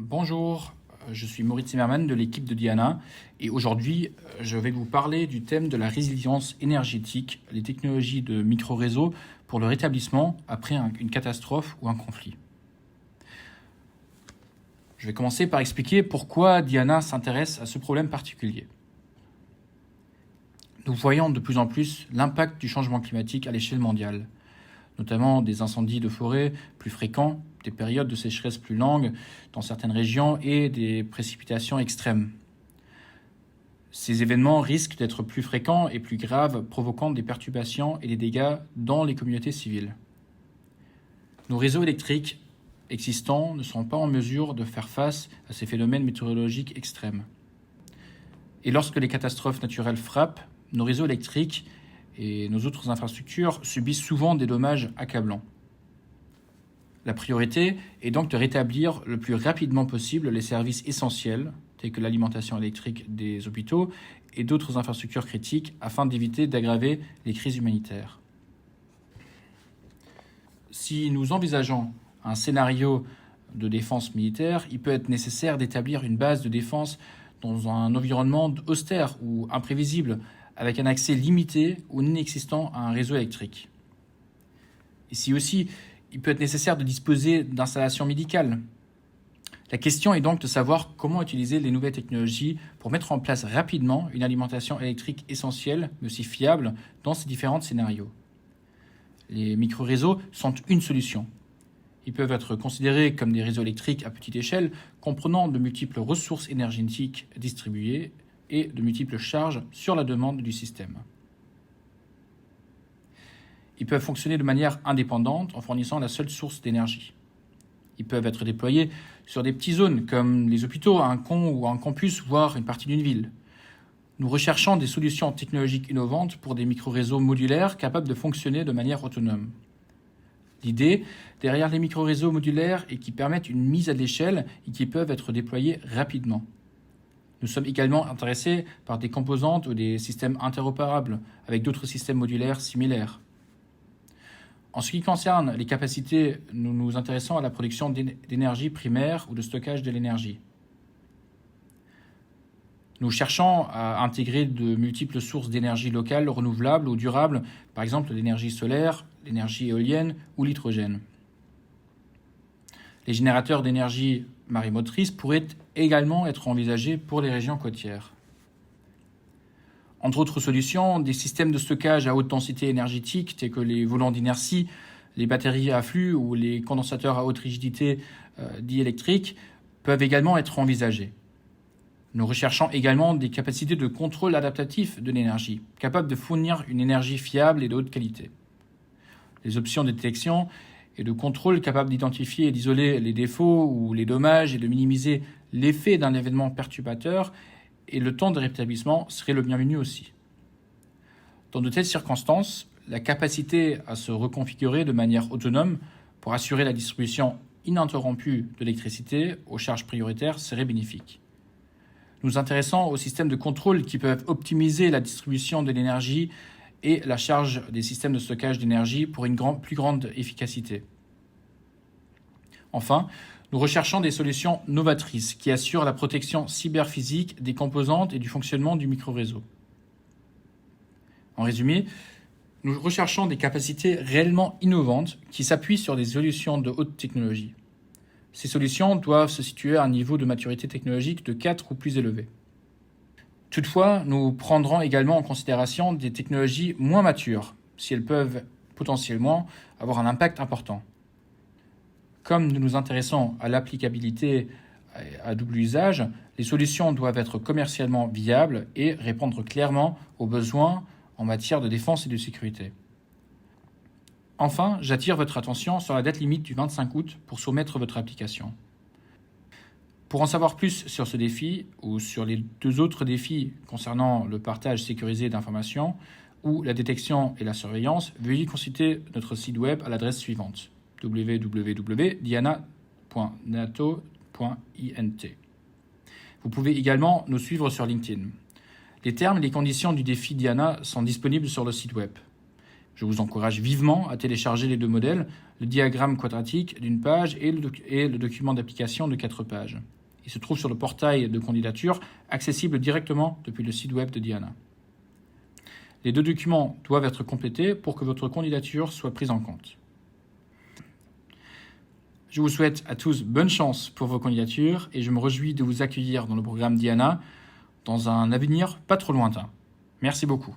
Bonjour, je suis Maurice Zimmermann de l'équipe de Diana et aujourd'hui je vais vous parler du thème de la résilience énergétique, les technologies de micro-réseaux pour le rétablissement après une catastrophe ou un conflit. Je vais commencer par expliquer pourquoi Diana s'intéresse à ce problème particulier. Nous voyons de plus en plus l'impact du changement climatique à l'échelle mondiale, notamment des incendies de forêt plus fréquents, des périodes de sécheresse plus longues dans certaines régions et des précipitations extrêmes. Ces événements risquent d'être plus fréquents et plus graves, provoquant des perturbations et des dégâts dans les communautés civiles. Nos réseaux électriques existants ne sont pas en mesure de faire face à ces phénomènes météorologiques extrêmes. Et lorsque les catastrophes naturelles frappent, nos réseaux électriques et nos autres infrastructures subissent souvent des dommages accablants. La priorité est donc de rétablir le plus rapidement possible les services essentiels, tels que l'alimentation électrique des hôpitaux et d'autres infrastructures critiques, afin d'éviter d'aggraver les crises humanitaires. Si nous envisageons un scénario de défense militaire, il peut être nécessaire d'établir une base de défense dans un environnement austère ou imprévisible, avec un accès limité ou inexistant à un réseau électrique. Ici aussi, il peut être nécessaire de disposer d'installations médicales. La question est donc de savoir comment utiliser les nouvelles technologies pour mettre en place rapidement une alimentation électrique essentielle, mais aussi fiable, dans ces différents scénarios. Les micro-réseaux sont une solution. Ils peuvent être considérés comme des réseaux électriques à petite échelle, comprenant de multiples ressources énergétiques distribuées et de multiples charges sur la demande du système. Ils peuvent fonctionner de manière indépendante en fournissant la seule source d'énergie. Ils peuvent être déployés sur des petites zones comme les hôpitaux, un camp ou un campus, voire une partie d'une ville. Nous recherchons des solutions technologiques innovantes pour des micro-réseaux modulaires capables de fonctionner de manière autonome. L'idée derrière les micro-réseaux modulaires est qu'ils permettent une mise à l'échelle et qui peuvent être déployés rapidement. Nous sommes également intéressés par des composantes ou des systèmes interopérables avec d'autres systèmes modulaires similaires. En ce qui concerne les capacités, nous nous intéressons à la production d'énergie primaire ou de stockage de l'énergie. Nous cherchons à intégrer de multiples sources d'énergie locales, renouvelables ou durables, par exemple l'énergie solaire, l'énergie éolienne ou l'hydrogène. Les générateurs d'énergie marémotrice pourraient également être envisagés pour les régions côtières. Entre autres solutions, des systèmes de stockage à haute densité énergétique, tels que les volants d'inertie, les batteries à flux ou les condensateurs à haute rigidité diélectrique, peuvent également être envisagés. Nous recherchons également des capacités de contrôle adaptatif de l'énergie, capables de fournir une énergie fiable et de haute qualité. Les options de détection et de contrôle capables d'identifier et d'isoler les défauts ou les dommages et de minimiser l'effet d'un événement perturbateur et le temps de rétablissement serait le bienvenu aussi. Dans de telles circonstances, la capacité à se reconfigurer de manière autonome pour assurer la distribution ininterrompue de l'électricité aux charges prioritaires serait bénéfique. Nous intéressons aux systèmes de contrôle qui peuvent optimiser la distribution de l'énergie et la charge des systèmes de stockage d'énergie pour une plus grande efficacité. Enfin, nous recherchons des solutions novatrices qui assurent la protection cyberphysique des composantes et du fonctionnement du micro-réseau. En résumé, nous recherchons des capacités réellement innovantes qui s'appuient sur des solutions de haute technologie. Ces solutions doivent se situer à un niveau de maturité technologique de 4 ou plus élevé. Toutefois, nous prendrons également en considération des technologies moins matures, si elles peuvent potentiellement avoir un impact important. Comme nous nous intéressons à l'applicabilité à double usage, les solutions doivent être commercialement viables et répondre clairement aux besoins en matière de défense et de sécurité. Enfin, j'attire votre attention sur la date limite du 25 août pour soumettre votre application. Pour en savoir plus sur ce défi ou sur les 2 autres défis concernant le partage sécurisé d'informations ou la détection et la surveillance, veuillez consulter notre site web à l'adresse suivante: www.diana.nato.int. Vous pouvez également nous suivre sur LinkedIn. Les termes et les conditions du défi Diana sont disponibles sur le site web. Je vous encourage vivement à télécharger les deux modèles, le diagramme quadratique d'une page et le document d'application de 4 pages. Il se trouve sur le portail de candidature, accessible directement depuis le site web de Diana. Les deux documents doivent être complétés pour que votre candidature soit prise en compte. Je vous souhaite à tous bonne chance pour vos candidatures et je me réjouis de vous accueillir dans le programme Diana dans un avenir pas trop lointain. Merci beaucoup.